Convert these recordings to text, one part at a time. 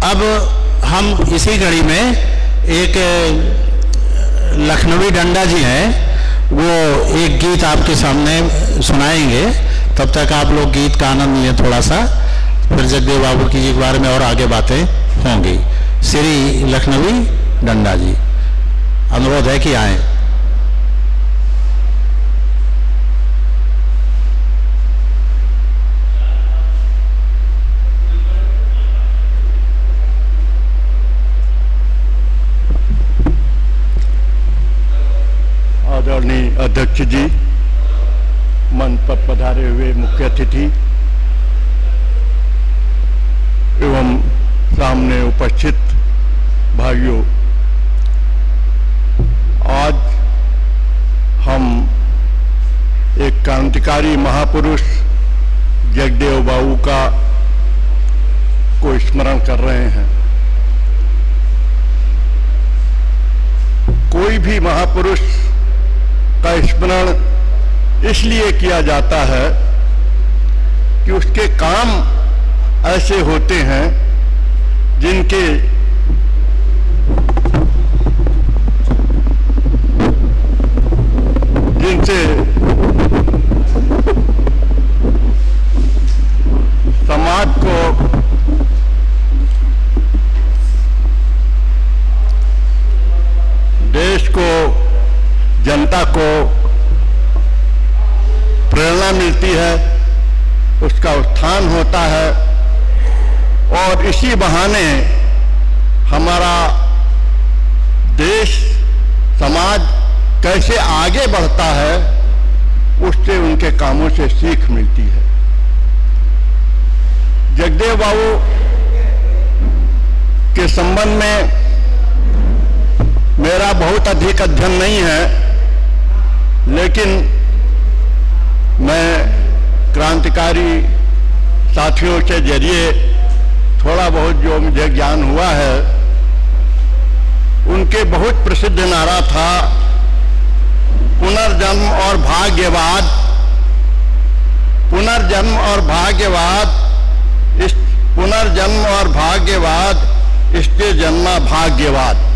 अब हम इसी कड़ी में एक लखनवी डंडा जी हैं, वो एक गीत आपके सामने सुनाएंगे। तब तक आप लोग गीत का आनंद लें थोड़ा सा, फिर जगदेव बाबू की जी के बारे में और आगे बातें होंगी। श्री लखनवी डंडा जी, अनुरोध है कि आए। आदरणीय अध्यक्ष जी, मंच पर पधारे हुए मुख्य अतिथि एवं सामने उपस्थित भाइयों, आज हम एक क्रांतिकारी महापुरुष जगदेव बाबू को स्मरण कर रहे हैं। कोई भी महापुरुष का स्मरण इसलिए किया जाता है कि उसके काम ऐसे होते हैं जिनसे समाज को देश को जनता को प्रेरणा मिलती है, उसका उत्थान होता है और इसी बहाने हमारा देश समाज कैसे आगे बढ़ता है उससे उनके कामों से सीख मिलती है। जगदेव बाबू के संबंध में मेरा बहुत अधिक अध्ययन नहीं है, लेकिन मैं क्रांतिकारी साथियों के जरिए थोड़ा बहुत जो मुझे ज्ञान हुआ है, उनके बहुत प्रसिद्ध नारा था, पुनर्जन्म और भाग्यवाद, पुनर्जन्म और भाग्यवाद, इस पुनर्जन्म और भाग्यवाद, इसके जन्मा भाग्यवाद।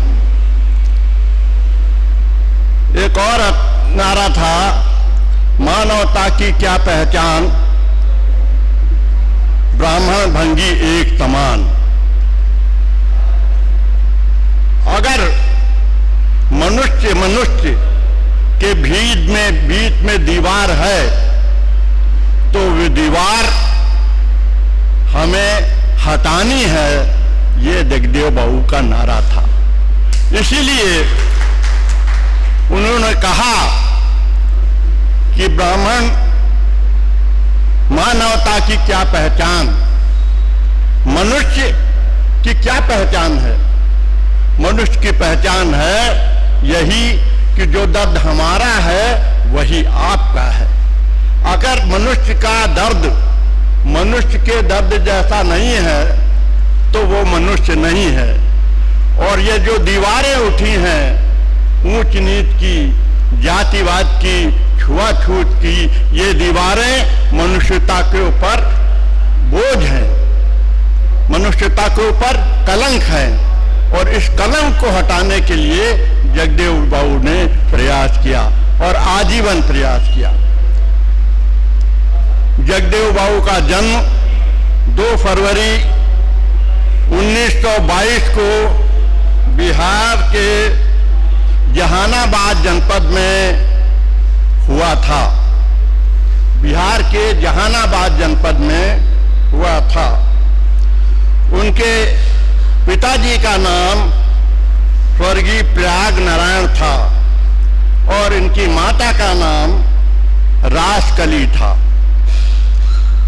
एक और नारा था, मानवता की क्या पहचान, ब्राह्मण भंगी एक समान। अगर मनुष्य के बीच में दीवार है तो वो दीवार हमें हटानी है, ये जगदेव बाबू का नारा था। इसीलिए उन्होंने कहा कि ब्राह्मण मानवता की क्या पहचान, मनुष्य की क्या पहचान है। मनुष्य की पहचान है यही कि जो दर्द हमारा है वही आपका है। अगर मनुष्य का दर्द मनुष्य के दर्द जैसा नहीं है तो वो मनुष्य नहीं है। और ये जो दीवारें उठी हैं ऊंच नीच की, जातिवाद की, छुआछूत की, ये दीवारें मनुष्यता के ऊपर बोझ हैं, मनुष्यता के ऊपर कलंक है। और इस कलंक को हटाने के लिए जगदेव बाबू ने प्रयास किया और आजीवन प्रयास किया। जगदेव बाबू का जन्म 2 फरवरी 1922 को बिहार के जहानाबाद जनपद में हुआ था। बिहार के जहानाबाद जनपद में हुआ था। उनके पिताजी का नाम स्वर्गीय प्रयाग नारायण था और इनकी माता का नाम रासकली था।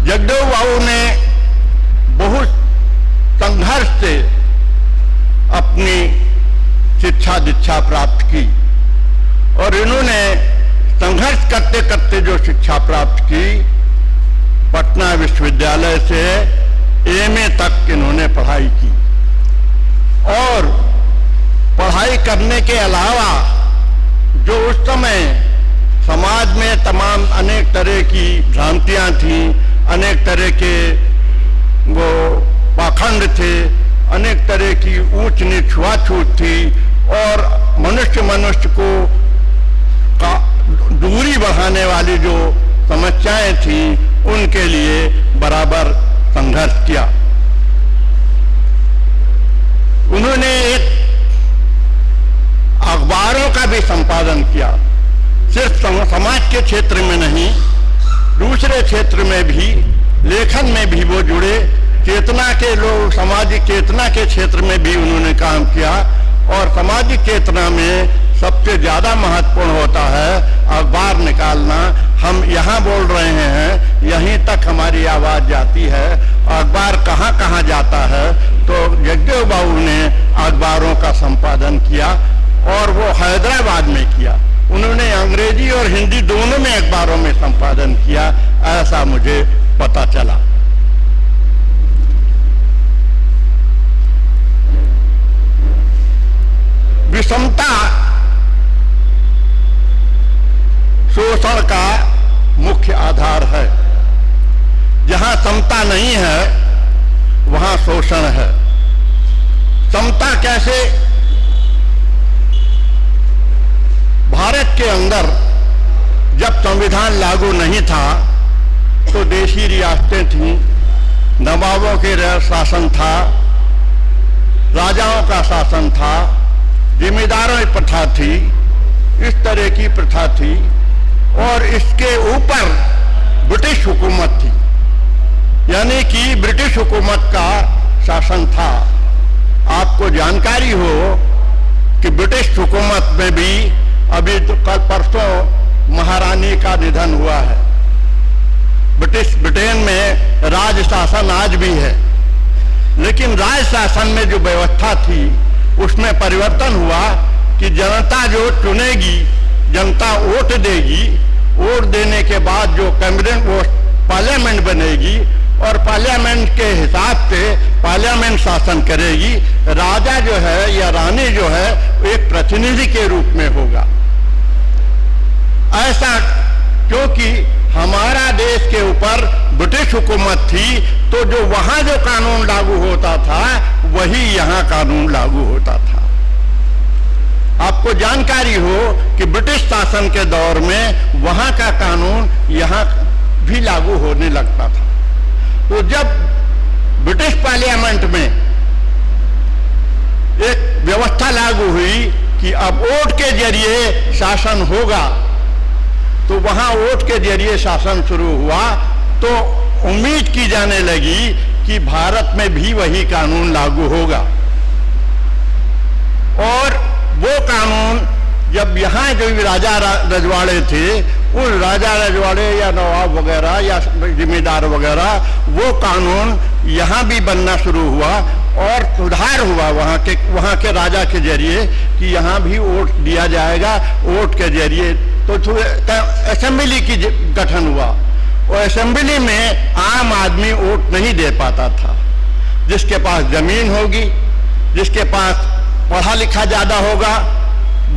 जगदेव बाबू ने बहुत संघर्ष से अपनी शिक्षा दीक्षा प्राप्त की और इन्होंने संघर्ष करते करते जो शिक्षा प्राप्त की, पटना विश्वविद्यालय से एमए तक इन्होंने पढ़ाई की। और पढ़ाई करने के अलावा जो उस समय समाज में तमाम अनेक तरह की भ्रांतियां थीं, अनेक तरह के वो पाखंड थे, अनेक तरह की ऊंच नीच छुआछूत थी और मनुष्य को का दूरी बढ़ाने वाली जो समस्याएं थी उनके लिए बराबर संघर्ष किया। उन्होंने एक अखबारों का भी संपादन किया, सिर्फ समाज के क्षेत्र में नहीं, दूसरे क्षेत्र में भी, लेखन में भी वो जुड़े। चेतना के लोग, सामाजिक चेतना के क्षेत्र में भी उन्होंने काम किया और सामाजिक चेतना में सबसे ज्यादा महत्वपूर्ण होता है अखबार निकालना। हम यहाँ बोल रहे हैं, यहीं तक हमारी आवाज जाती है, अखबार कहाँ कहाँ जाता है। तो जगदेव बाबू ने अखबारों का संपादन किया और वो हैदराबाद में किया। उन्होंने अंग्रेजी और हिंदी दोनों में अखबारों में संपादन किया, ऐसा मुझे पता चला। विषमता शोषण का मुख्य आधार है। जहां समता नहीं है वहां शोषण है। समता कैसे? भारत के अंदर जब संविधान लागू नहीं था तो देशी रियासतें थीं, नवाबों के शासन था, राजाओं का शासन था, जिम्मेदारों की प्रथा थी, इस तरह की प्रथा थी और इसके ऊपर ब्रिटिश हुकूमत थी, यानी कि ब्रिटिश हुकूमत का शासन था। आपको जानकारी हो कि ब्रिटिश हुकूमत में भी अभी तो कल परसों महारानी का निधन हुआ है। ब्रिटेन में राज शासन आज भी है, लेकिन राज शासन में जो व्यवस्था थी उसमें परिवर्तन हुआ कि जनता जो चुनेगी, जनता वोट देगी, वोट देने के बाद जो कैबिनेट वो पार्लियामेंट बनेगी और पार्लियामेंट के हिसाब से पार्लियामेंट शासन करेगी। राजा जो है या रानी जो है एक प्रतिनिधि के रूप में होगा। ऐसा क्योंकि हमारा देश के ऊपर ब्रिटिश हुकूमत थी, तो जो वहां जो कानून लागू होता था वही यहां कानून लागू होता था। आपको जानकारी हो कि ब्रिटिश शासन के दौर में वहां का कानून यहां भी लागू होने लगता था। तो जब ब्रिटिश पार्लियामेंट में एक व्यवस्था लागू हुई कि अब वोट के जरिए शासन होगा, तो वहां वोट के जरिए शासन शुरू हुआ, तो उम्मीद की जाने लगी कि भारत में भी वही कानून लागू होगा। और वो कानून जब यहाँ जो राजा रजवाड़े थे, उन राजा रजवाड़े या नवाब वगैरह या जिम्मेदार वगैरह, वो कानून यहाँ भी बनना शुरू हुआ और सुधार हुआ वहाँ के राजा के जरिए कि यहाँ भी वोट दिया जाएगा। वोट के जरिए तो असेंबली की गठन हुआ और असेंबली में आम आदमी वोट नहीं दे पाता था। जिसके पास जमीन होगी, जिसके पास पढ़ा लिखा ज्यादा होगा,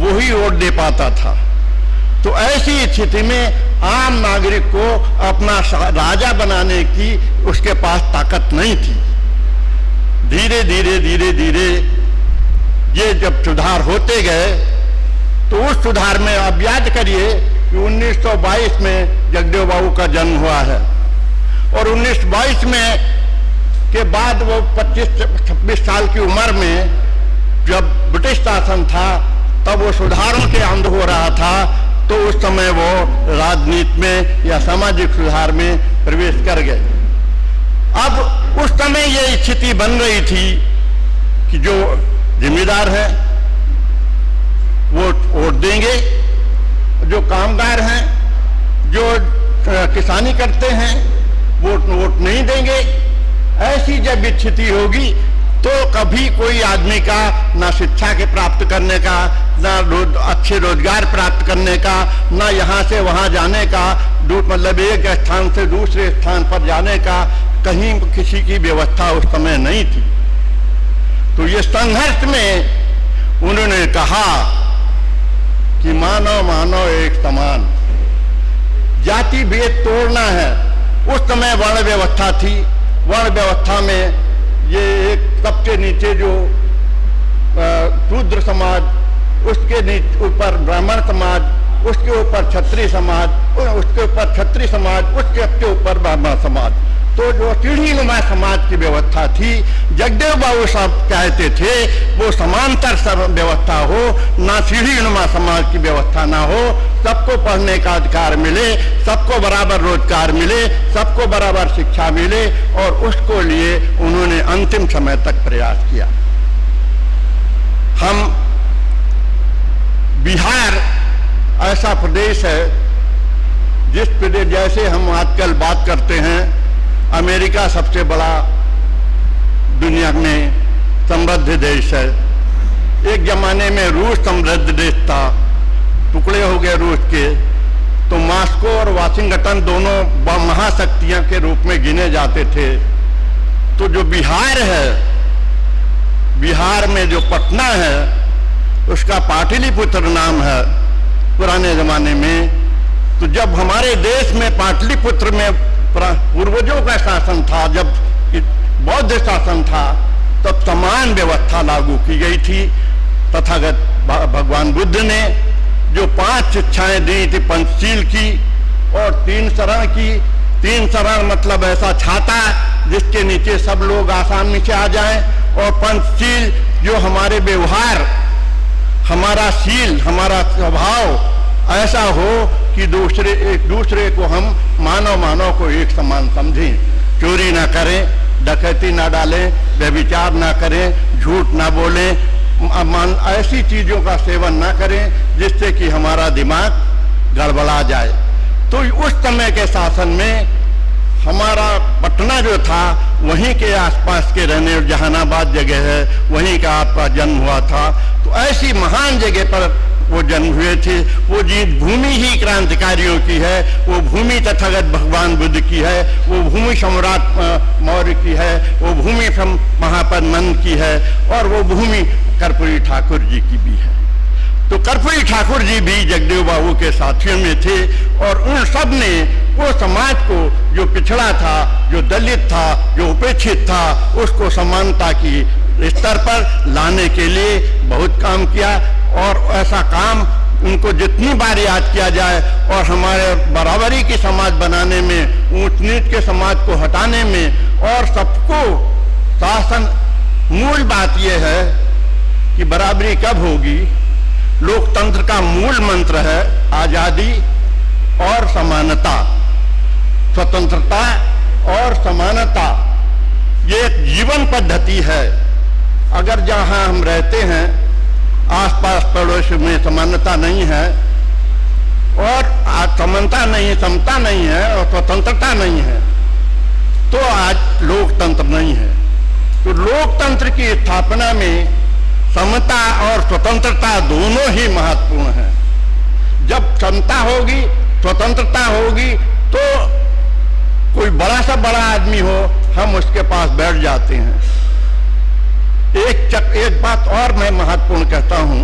वही वोट दे पाता था। तो ऐसी स्थिति में आम नागरिक को अपना राजा बनाने की उसके पास ताकत नहीं थी। धीरे धीरे ये जब सुधार होते गए, तो उस सुधार में अब याद करिए कि 1922 में जगदेव बाबू का जन्म हुआ है और 1922 में के बाद वो 25-26 साल की उम्र में जब ब्रिटिश शासन था, तब वो सुधारों के अंध हो रहा था, तो उस समय वो राजनीति में या सामाजिक सुधार में प्रवेश कर गए। अब उस समय ये स्थिति बन रही थी कि जो जिम्मेदार है वो वोट देंगे, जो कामगार हैं, जो किसानी करते हैं, वो वोट नहीं देंगे। ऐसी जब स्थिति होगी तो कभी कोई आदमी का ना शिक्षा के प्राप्त करने का, ना अच्छे रोजगार प्राप्त करने का, ना यहाँ से वहाँ जाने का, मतलब एक स्थान से दूसरे स्थान पर जाने का कहीं किसी की व्यवस्था उस समय नहीं थी। तो ये संघर्ष में उन्होंने कहा कि मानव मानव एक समान, जाति भेद तोड़ना है। उस समय वर्ण व्यवस्था थी, वर्ण व्यवस्था में ये एक सबसे नीचे जो शूद्र समाज, उसके ऊपर ब्राह्मण समाज, उसके ऊपर क्षत्रिय समाज, उसके ऊपर क्षत्रिय समाज, उसके ऊपर ब्राह्मण समाज। तो जो सीढ़ीनुमा समाज की व्यवस्था थी, जगदेव बाबू साहब कहते थे वो समांतर व्यवस्था हो, ना सीढ़ीनुमा समाज की व्यवस्था ना हो, सबको पढ़ने का अधिकार मिले, सबको बराबर रोजगार मिले, सबको बराबर शिक्षा मिले, और उसको लिए उन्होंने अंतिम समय तक प्रयास किया। हम बिहार ऐसा प्रदेश है जिस प्रदेश, जैसे हम आजकल बात करते हैं अमेरिका सबसे बड़ा दुनिया में समृद्ध देश है, एक जमाने में रूस समृद्ध देश था, टुकड़े हो गए रूस के, तो मॉस्को और वाशिंगटन दोनों महाशक्तियां के रूप में गिने जाते थे। तो जो बिहार है, बिहार में जो पटना है, उसका पाटलिपुत्र नाम है पुराने जमाने में। तो जब हमारे देश में पाटलिपुत्र में पूर्वजों का शासन था, जब बौद्ध शासन था, तब समान व्यवस्था लागू की गई थी। तथागत भगवान बुद्ध ने जो 5 शिक्षाएं दी थी, पंचशील की और 3 शरण की। 3 शरण मतलब ऐसा छाता जिसके नीचे सब लोग आसानी से आ जाएं, और पंचशील जो हमारे व्यवहार, हमारा शील, हमारा स्वभाव ऐसा हो कि एक दूसरे को हम मानव को एक समान समझें, चोरी ना करें, डकैती ना डालें, व्यभिचार ना करें, झूठ ना बोलें, ऐसी चीजों का सेवन ना करें जिससे कि हमारा दिमाग गड़बड़ा जाए। तो उस समय के शासन में हमारा पटना जो था, वहीं के आसपास के रहने, जहानाबाद जगह है, वहीं का आपका जन्म हुआ था। तो ऐसी महान जगह पर वो जन्म हुए थे। वो भूमि ही क्रांतिकारियों की है, वो भूमि तथागत भगवान बुद्ध की है, वो भूमि सम्राट मौर्य की है, वो भूमि महापद नंद की है, और वो भूमि कर्पूरी ठाकुर जी की भी है। तो कर्पूरी ठाकुर जी भी जगदेव बाबू के साथियों में थे, और उन सब ने वो समाज को, जो पिछड़ा था, जो दलित था, जो उपेक्षित था, उसको समानता की स्तर पर लाने के लिए बहुत काम किया। और ऐसा काम उनको जितनी बार याद किया जाए, और हमारे बराबरी की समाज बनाने में, ऊंच नीच के समाज को हटाने में, और सबको शासन, मूल बात यह है कि बराबरी कब होगी। लोकतंत्र का मूल मंत्र है आजादी और समानता, स्वतंत्रता और समानता। ये एक जीवन पद्धति है। अगर जहां हम रहते हैं आसपास पड़ोस में समानता नहीं है, और समानता नहीं, समता नहीं है, और स्वतंत्रता नहीं है, तो आज लोकतंत्र नहीं है। तो लोकतंत्र की स्थापना में समता और स्वतंत्रता दोनों ही महत्वपूर्ण है। जब समता होगी, स्वतंत्रता होगी, तो कोई बड़ा सा बड़ा आदमी हो, हम उसके पास बैठ जाते हैं। एक बात और मैं महत्वपूर्ण कहता हूं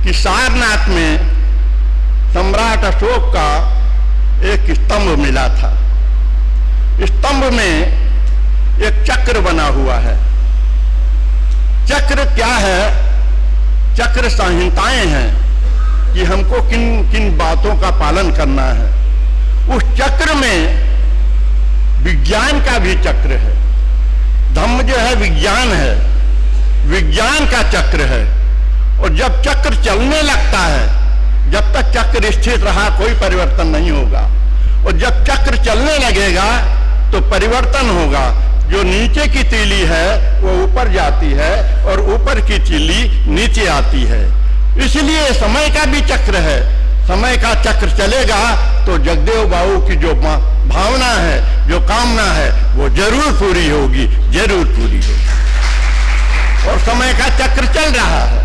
कि सारनाथ में सम्राट अशोक का एक स्तंभ मिला था। स्तंभ में एक चक्र बना हुआ है। चक्र क्या है? चक्र संहिताएं हैं कि हमको किन किन बातों का पालन करना है। उस चक्र में विज्ञान का भी चक्र है। धम्म जो है विज्ञान है, विज्ञान का चक्र है। और जब चक्र चलने लगता है, जब तक चक्र स्थिर रहा कोई परिवर्तन नहीं होगा, और जब चक्र चलने लगेगा तो परिवर्तन होगा। जो नीचे की तीली है वो ऊपर जाती है, और ऊपर की तीली नीचे आती है। इसलिए समय का भी चक्र है। समय का चक्र चलेगा तो जगदेव बाबू की जो भावना है, जो कामना है, वो जरूर पूरी होगी, जरूर पूरी होगी। और समय का चक्र चल रहा है,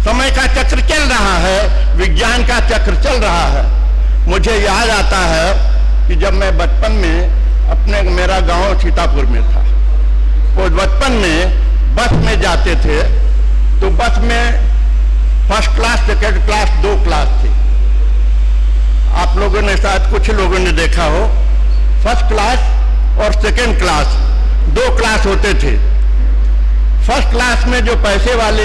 समय का चक्र चल रहा है, विज्ञान का चक्र चल रहा है। मुझे याद आता है कि जब मैं बचपन में मेरा गांव सीतापुर में था, तो बचपन में बस में जाते थे, तो बस में first class, second class, 2 class थी। आप लोगों ने शायद कुछ लोगों ने देखा हो, फर्स्ट क्लास और सेकेंड क्लास 2 क्लास होते थे। फर्स्ट क्लास में जो पैसे वाले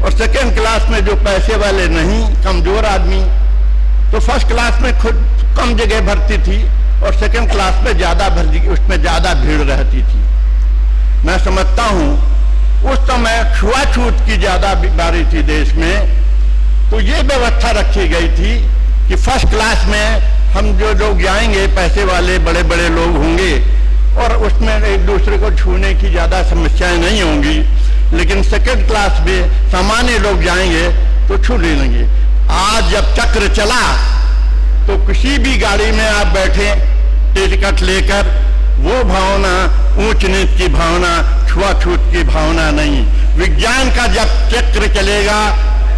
और सेकेंड क्लास में जो पैसे वाले नहीं, कमजोर आदमी, तो फर्स्ट क्लास में खुद कम जगह भरती थी और सेकेंड क्लास में ज्यादा भर्ती, उसमें ज्यादा भीड़ रहती थी। मैं समझता हूं उस समय छुआछूत की ज्यादा बीमारी थी देश में, तो ये व्यवस्था रखी गई थी कि फर्स्ट क्लास में हम जो लोग जाएंगे, पैसे वाले बड़े बड़े लोग होंगे और उसमें एक दूसरे को छूने की ज्यादा समस्याएं नहीं होंगी, लेकिन सेकेंड क्लास में सामान्य लोग जाएंगे तो छू ले लेंगे। आज जब चक्र चला तो किसी भी गाड़ी में आप बैठे टिकट लेकर, वो भावना ऊंच नीच की भावना, छुआछूत की भावना नहीं। विज्ञान का जब चक्र चलेगा,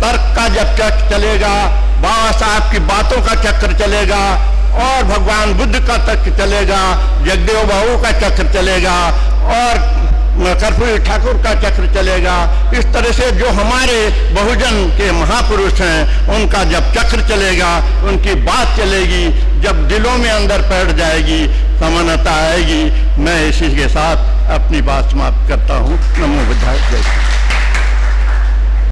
तर्क का जब चक्र चलेगा, बाबा साहब की बातों का चक्र चलेगा और भगवान बुद्ध का चक्र चलेगा, जगदेव बाबू का चक्र चलेगा और कर्पूरी ठाकुर का चक्र चलेगा। इस तरह से जो हमारे बहुजन के महापुरुष हैं, उनका जब चक्र चलेगा, उनकी बात चलेगी, जब दिलों में अंदर बैठ जाएगी, समानता आएगी। मैं इसी के साथ अपनी बात समाप्त करता हूँ। नमो बुद्धाय। जय।